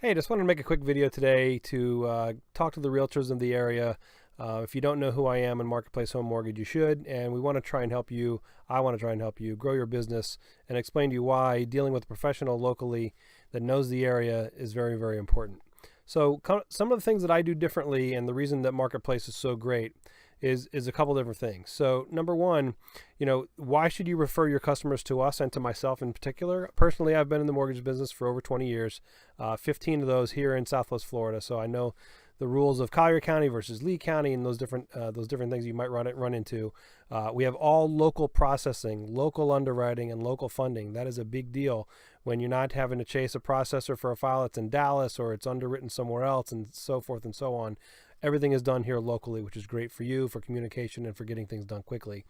Hey, just wanted to make a quick video today to talk to the realtors in the area. If you don't know who I am in Marketplace Home Mortgage, you should. And we want to try and help you. I want to try and help you grow your business and explain to you why dealing with a professional locally that knows the area is very, very important. So some of the things that I do differently, and the reason that Marketplace is so great is a couple different things. So number one, why should you refer your customers to us and to myself in particular? Personally, I've been in the mortgage business for over 20 years, 15 of those here in Southwest Florida. So I know the rules of Collier County versus Lee County and those different things you might run into. We have all local processing, local underwriting, and local funding. That is a big deal when you're not having to chase a processor for a file that's in Dallas or it's underwritten somewhere else and so forth and so on. Everything is done here locally, which is great for you, for communication, and for getting things done quickly.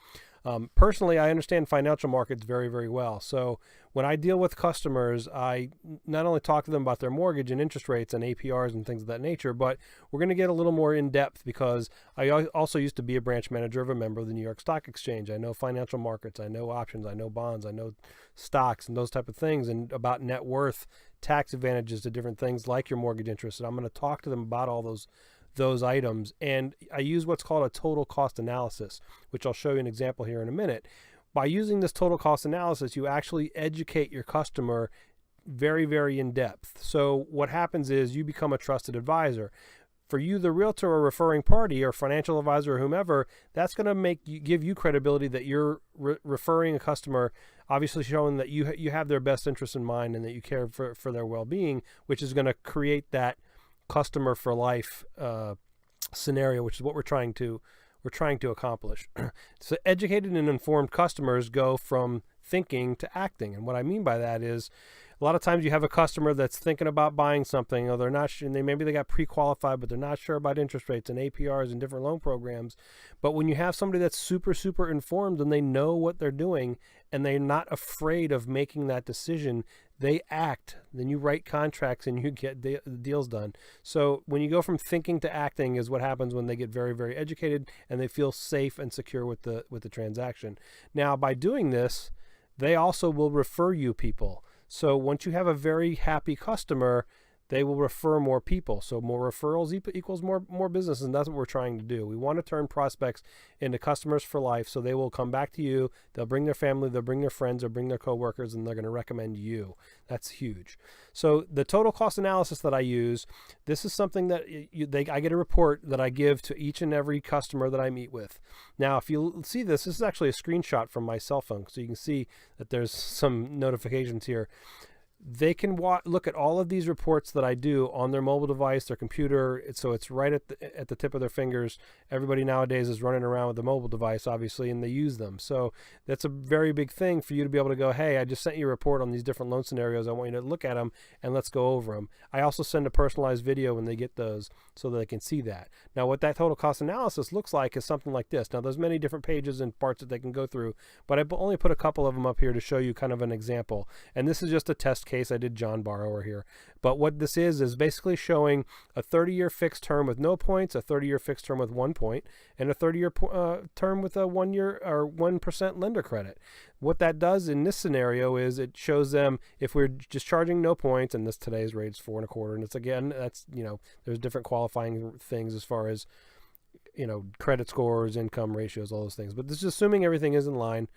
Personally, I understand financial markets very, very well. So when I deal with customers, I not only talk to them about their mortgage and interest rates and APRs and things of that nature, but we're going to get a little more in depth because I also used to be a branch manager of a member of the New York Stock Exchange. I know financial markets, I know options, I know bonds, I know stocks and those type of things, and about net worth, tax advantages to different things like your mortgage interest. And I'm going to talk to them about all those items, and I use what's called a total cost analysis, which I'll show you an example here in a minute. By using this total cost analysis, you actually educate your customer very, very in depth. So what happens is you become a trusted advisor. For you, the realtor or referring party or financial advisor or whomever, that's going to give you credibility that you're referring a customer, obviously showing that you have their best interest in mind and that you care for their well-being, which is going to create that customer for life scenario, which is what we're trying to accomplish. So educated and informed customers go from thinking to acting. And what I mean by that is a lot of times you have a customer that's thinking about buying something, or they're not sure, and maybe they got pre-qualified, but they're not sure about interest rates and APRs and different loan programs. But when you have somebody that's super, super informed and they know what they're doing and they're not afraid of making that decision, they act. Then you write contracts and you get the deals done. So when you go from thinking to acting is what happens when they get very, very educated and they feel safe and secure with the transaction. Now, by doing this, they also will refer you people. So once you have a very happy customer, they will refer more people. So more referrals equals more business, and that's what we're trying to do. We want to turn prospects into customers for life, so they will come back to you. They'll bring their family, they'll bring their friends, they'll bring their coworkers, and they're going to recommend you. That's huge. So the total cost analysis that I use, this is something that I get a report that I give to each and every customer that I meet with. Now, if you see this is actually a screenshot from my cell phone, so you can see that there's some notifications here. They can look at all of these reports that I do on their mobile device, their computer. So it's right at the tip of their fingers. Everybody nowadays is running around with a mobile device, obviously, and they use them. So that's a very big thing for you to be able to go, hey, I just sent you a report on these different loan scenarios. I want you to look at them and let's go over them. I also send a personalized video when they get those so that they can see that. Now, what that total cost analysis looks like is something like this. Now, there's many different pages and parts that they can go through, but I only put a couple of them up here to show you kind of an example. And this is just a test case. I did John Borrower here. But what this is basically showing a 30-year fixed term with no points, a 30-year fixed term with 1 point, and a 30-year term with a 1 year or 1% lender credit. What that does in this scenario is it shows them if we're just charging no points, and this today's rate is 4.25, and it's again, that's, there's different qualifying things as far as, credit scores, income ratios, all those things. But this is assuming everything is in line.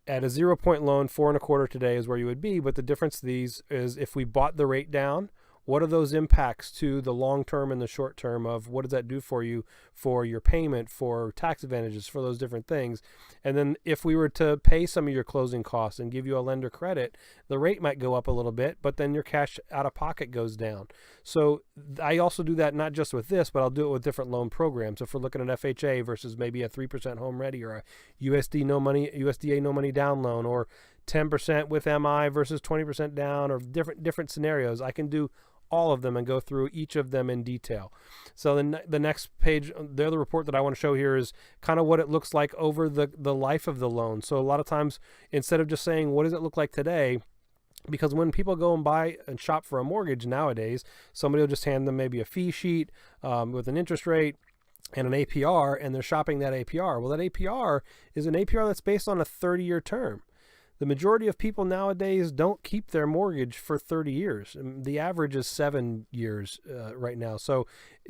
At a 0-point loan, 4.25 today is where you would be. But the difference is if we bought the rate down, what are those impacts to the long term and the short term of what does that do for you, for your payment, for tax advantages, for those different things? And then if we were to pay some of your closing costs and give you a lender credit, the rate might go up a little bit, but then your cash out of pocket goes down. So I also do that not just with this, but I'll do it with different loan programs. If we're looking at FHA versus maybe a 3% home ready or a USDA no money down loan, or 10% with MI versus 20% down, or different scenarios, I can do all of them and go through each of them in detail. So the next page, the other report that I want to show here is kind of what it looks like over the life of the loan. So a lot of times, instead of just saying, what does it look like today? Because when people go and buy and shop for a mortgage nowadays, somebody will just hand them maybe a fee sheet with an interest rate and an APR, and they're shopping that APR. Well, that APR is an APR that's based on a 30-year term. The majority of people nowadays don't keep their mortgage for 30 years. The average is 7 years right now. So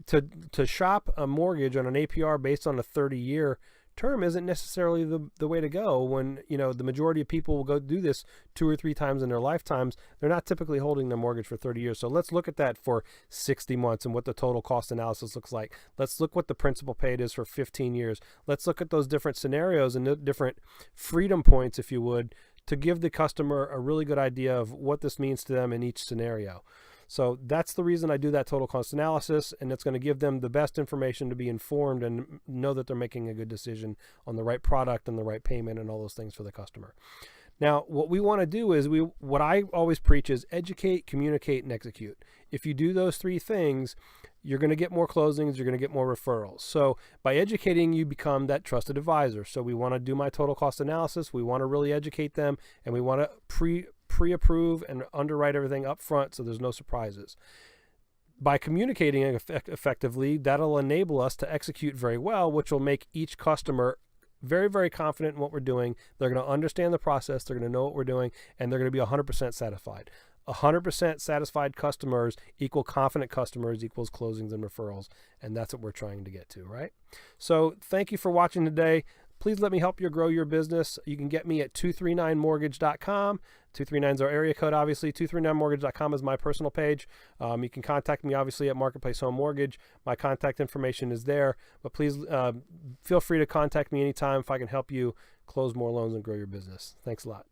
to shop a mortgage on an APR based on a 30-year term isn't necessarily the way to go when, the majority of people will go do this 2 or 3 times in their lifetimes. They're not typically holding their mortgage for 30 years. So let's look at that for 60 months and what the total cost analysis looks like. Let's look what the principal paid is for 15 years. Let's look at those different scenarios and the different freedom points, if you would, to give the customer a really good idea of what this means to them in each scenario. So that's the reason I do that total cost analysis, and it's going to give them the best information to be informed and know that they're making a good decision on the right product and the right payment and all those things for the customer. Now, what we want to do is what I always preach is educate, communicate, and execute. If you do those 3 things, you're going to get more closings, you're going to get more referrals. So by educating, you become that trusted advisor. So we want to do my total cost analysis. We want to really educate them, and we want to pre-approve and underwrite everything up front so there's no surprises. By communicating effectively, that'll enable us to execute very well, which will make each customer very, very confident in what we're doing. They're going to understand the process, they're going to know what we're doing, and they're going to be 100% satisfied. 100% satisfied customers equal confident customers equals closings and referrals, and that's what we're trying to get to, right? So thank you for watching today. Please let me help you grow your business. You can get me at 239mortgage.com. 239 is our area code, obviously. 239mortgage.com is my personal page. You can contact me, obviously, at Marketplace Home Mortgage. My contact information is there. But please feel free to contact me anytime if I can help you close more loans and grow your business. Thanks a lot.